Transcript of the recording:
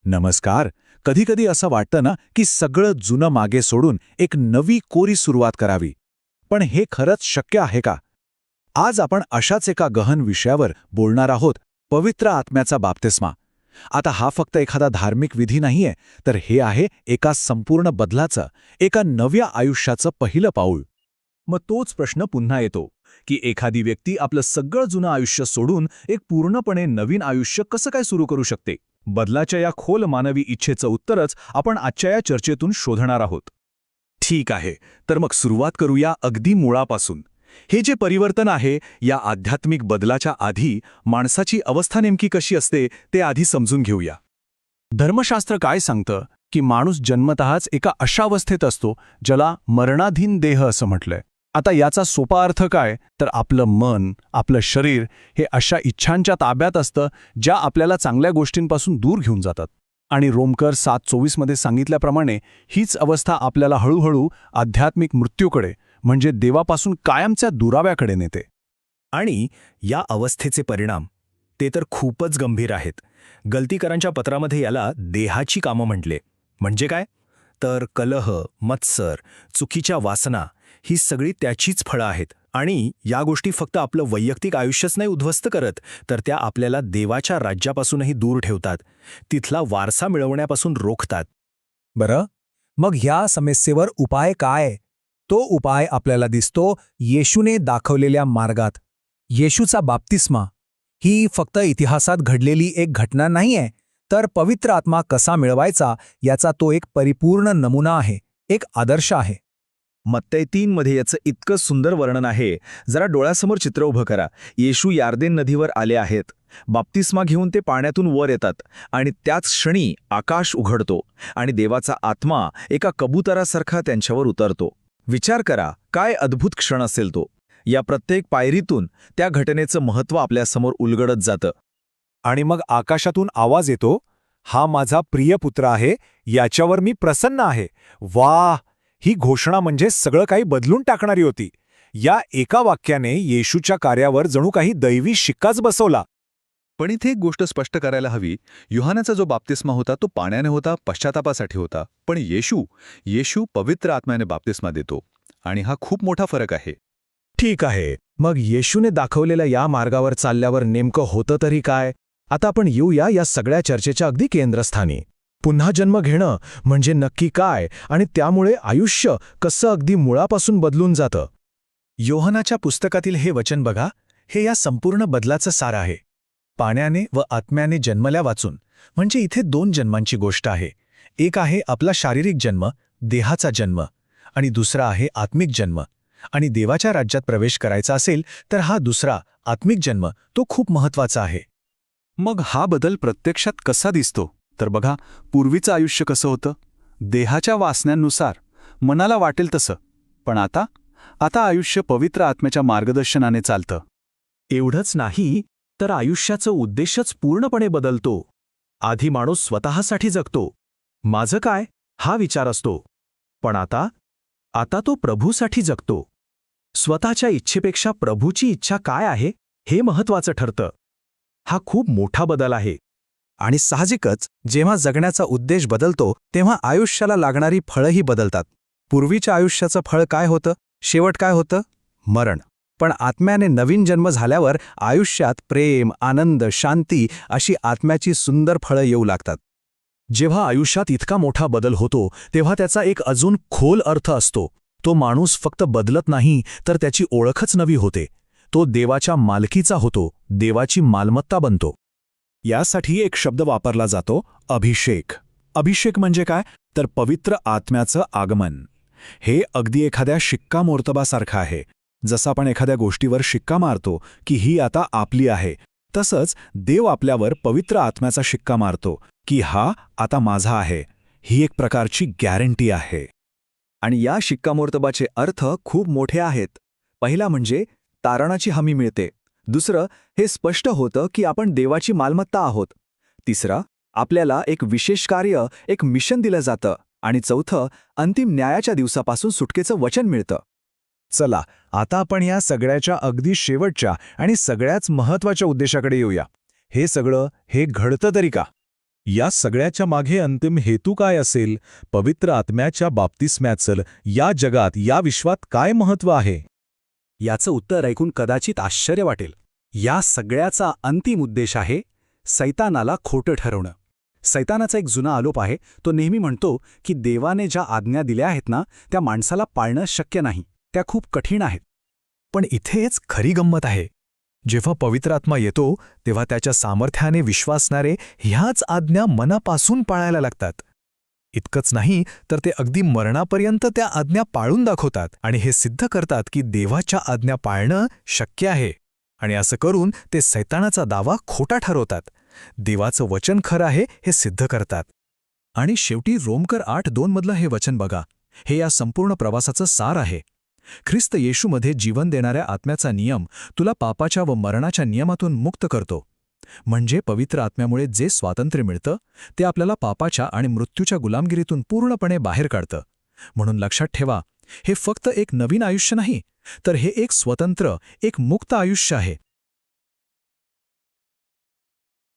नमस्कार. कधीकधी असं वाटतं ना की सगळं जुनं मागे सोडून एक नवी कोरी सुरुवात करावी. पण हे खरंच शक्य आहे का? आज आपण अशाच एका गहन विषयावर बोलणार आहोत, पवित्र आत्म्याचा बाप्तिस्मा. आता हा फक्त एखादा धार्मिक विधी नाहीये, तर हे आहे एका संपूर्ण बदलाचं, एका नव्या आयुष्याचं पहिलं पाऊल. मग तोच प्रश्न पुन्हा येतो की एखादी व्यक्ती आपलं सगळं जुनं आयुष्य सोडून एक पूर्णपणे नवीन आयुष्य कसं काय सुरू करू शकते. बदलाच्या या खोल मानवी इच्छेचं उत्तरच आपण आजच्या या चर्चेतून शोधणार आहोत. ठीक आहे, तर मग सुरुवात करूया अगदी मुळापासून. हे जे परिवर्तन आहे, या आध्यात्मिक बदलाच्या आधी माणसाची अवस्था नेमकी कशी असते ते आधी समजून घेऊया. धर्मशास्त्र काय सांगतं की माणूस जन्मतःच एका अशा अवस्थेत असतो ज्याला मरणाधीन देह असं म्हटलंय. आता याचा सोपा अर्थ काय, तर आपलं मन, आपलं शरीर हे अशा इच्छांच्या ताब्यात असतं ज्या आपल्याला चांगल्या गोष्टींपासून दूर घेऊन जातात. आणि रोमकर 7:24 मध्ये सांगितल्याप्रमाणे हीच अवस्था आपल्याला हळूहळू आध्यात्मिक मृत्यूकडे, म्हणजे देवापासून कायमच्या दुराव्याकडे नेते. आणि या अवस्थेचे परिणाम ते तर खूपच गंभीर आहेत. गलतीकरांच्या पत्रामध्ये याला देहाची कामं म्हटले. म्हणजे काय, तर कलह, मत्सर, चुकीच्या वासना ही सगळी त्याचीच फळं आहेत. आणि या गोष्टी फक्त आपलं वैयक्तिक आयुष्यच नाही उद्ध्वस्त करत, तर त्या आपल्याला देवाच्या राज्यापासूनही दूर ठेवतात, तिथला वारसा मिळवण्यापासून रोखतात. बरं, मग ह्या समस्येवर उपाय काय? तो उपाय आपल्याला दिसतो येशूने दाखवलेल्या मार्गात. येशूचा बाप्तिस्मा ही फक्त इतिहासात घडलेली एक घटना नाहीये, तर पवित्र आत्मा कसा मिळवायचा याचा तो एक परिपूर्ण नमुना आहे, एक आदर्श आहे. मत्तई 3 मध्ये याचं इतकं सुंदर वर्णन आहे. जरा डोळ्यासमोर चित्र उभं करा. येशू यार्देन नदीवर आले आहेत. बाप्तिस्मा घेऊन ते पाण्यातून वर येतात आणि त्याच क्षणी आकाश उघडतो आणि देवाचा आत्मा एका कबुतरासारखा त्यांच्यावर उतरतो. विचार करा, काय अद्भुत क्षण असेल तो. या प्रत्येक पायरीतून त्या घटनेचं महत्त्व आपल्यासमोर उलगडत जातं. आणि मग आकाशातून आवाज येतो, हा माझा प्रिय पुत्र आहे, याच्यावर मी प्रसन्न आहे. वाह! ही घोषणा म्हणजे सगळं काही बदलून टाकणारी होती. या एका वाक्याने येशूच्या कार्यावर जणू काही दैवी शिक्काच बसवला. पण इथे एक गोष्ट स्पष्ट करायला हवी. योहानाचा जो बाप्तिस्मा होता तो पाण्याने होता, पश्चातापासाठी होता. पण येशू पवित्र आत्म्याने बाप्तिस्मा देतो. आणि हा खूप मोठा फरक आहे. ठीक आहे, मग येशूने दाखवलेल्या या मार्गावर चालल्यावर नेमकं होतं तरी काय? आता आपण येऊया या सगळ्या चर्चेच्या अगदी केंद्रस्थानी. पुन्हा जन्म घेणं म्हणजे नक्की काय, आणि त्यामुळे आयुष्य कसं अगदी मुळापासून बदलून जातं. योहानाच्या पुस्तकातील हे वचन बघा, हे या संपूर्ण बदलाचं सार आहे. पाण्याने व आत्म्याने जन्मल्या वाचून, म्हणजे इथे 2 जन्मांची गोष्ट आहे. एक आहे आपला शारीरिक जन्म, देहाचा जन्म, आणि दुसरा आहे आत्मिक जन्म. आणि देवाच्या राज्यात प्रवेश करायचा असेल तर हा दुसरा आत्मिक जन्म तो खूप महत्त्वाचा आहे. मग हा बदल प्रत्यक्षात कसा दिसतो, तर बघा, पूर्वीचं आयुष्य कसं होतं, देहाच्या वासनांनुसार, मनाला वाटेल तसं. पण आता आयुष्य पवित्र आत्म्याच्या मार्गदर्शनाने चालतं. एवढंच नाही, तर आयुष्याचा उद्देशच पूर्णपणे बदलतो. आधी माणूस स्वतःसाठी जगतो, माझं काय हा विचार असतो. पण आता तो प्रभूसाठी जगतो. स्वतःच्या इच्छेपेक्षा प्रभूची इच्छा काय आहे हे महत्त्वाचं ठरतं. हा खूप मोठा बदल आहे. आणि साहजिकच जेव्हा जगण्याचा उद्देश बदलतो तेव्हा आयुष्याला लागणारी फळंही बदलतात. पूर्वीच्या आयुष्याचं फळ काय होतं, शेवट काय होतं? मरण. पण आत्म्याने नवीन जन्म झाल्यावर आयुष्यात प्रेम, आनंद, शांती अशी आत्म्याची सुंदर फळं येऊ लागतात. जेव्हा आयुष्यात इतका मोठा बदल होतो तेव्हा त्याचा एक अजून खोल अर्थ असतो. तो माणूस फक्त बदलत नाही, तर त्याची ओळखच नवी होते. तो देवाच्या मालकीचा होतो, देवाची मालमत्ता बनतो. यासाठी एक शब्द वापरला जातो, अभिषेक. अभिषेक म्हणजे काय, तर पवित्र आत्म्याचं आगमन. हे अगदी एखाद्या शिक्कामोर्तबासारखं आहे. जसं आपण एखाद्या गोष्टीवर शिक्का मारतो की ही आता आपली आहे, तसंच देव आपल्यावर पवित्र आत्म्याचा शिक्का मारतो की हा आता माझा आहे. ही एक प्रकारची गॅरंटी आहे. आणि या शिक्कामोर्तबाचे अर्थ खूप मोठे आहेत. पहिला म्हणजे तारणाची हमी मिळते. दुसरं, हे स्पष्ट होतं की आपण देवाची मालमत्ता आहोत. तिसरं, आपल्याला एक विशेष कार्य, एक मिशन दिलं जातं. आणि चौथं, अंतिम न्यायाच्या दिवसापासून सुटकेचं वचन मिळतं. चला, आता आपण या सगळ्याच्या अगदी शेवटच्या आणि सगळ्याच महत्त्वाच्या उद्देशाकडे येऊया. हे सगळं घडतं तरी का? या सगळ्याच्या मागे अंतिम हेतू काय असेल? पवित्र आत्म्याच्या बाप्तिस्म्याचं या जगात, या विश्वात काय महत्त्व आहे? याचं उत्तर ऐकून कदाचित आश्चर्य वाटेल. या सगळ्याचा अंतिम उद्देश आहे सैतानाला खोटं ठरवणं. सैतानाचा एक जुना आरोप आहे. तो नेहमी म्हणतो की देवाने ज्या आज्ञा दिल्या आहेत ना, त्या माणसाला पाळणं शक्य नाही, त्या खूप कठीण आहेत. पण इथेच खरी गंमत आहे. जेव्हा पवित्र आत्मा येतो तेव्हा त्याच्या सामर्थ्याने विश्वासणारे ह्याच आज्ञा मनापासून पाळायला लागतात. इतकंच नाही तर ते अगदी मरणापर्यंत त्या आज्ञा पाळून दाखवतात आणि हे सिद्ध करतात की देवाच्या आज्ञा पाळणं शक्य आहे. आणि असं करून ते सैतानाचा दावा खोटा ठरवतात. देवाचं वचन खरं आहे हे सिद्ध करतात. आणि शेवटी रोमकर 8:2 मधलं हे वचन बघा. हे या संपूर्ण प्रवासाचं सार आहे. ख्रिस्त येशूमध्ये जीवन देणाऱ्या आत्म्याचा नियम तुला पापाच्या व मरणाच्या नियमातून मुक्त करतो. म्हणजे पवित्र आत्म्यामुळे जे स्वातंत्र्य मिळतं ते आपल्याला पापाच्या आणि मृत्यूच्या गुलामगिरीतून पूर्णपणे बाहेर काढतं. म्हणून लक्षात ठेवा, हे फक्त एक नवीन आयुष्य नाही, तर हे एक स्वतंत्र, एक मुक्त आयुष्य आहे.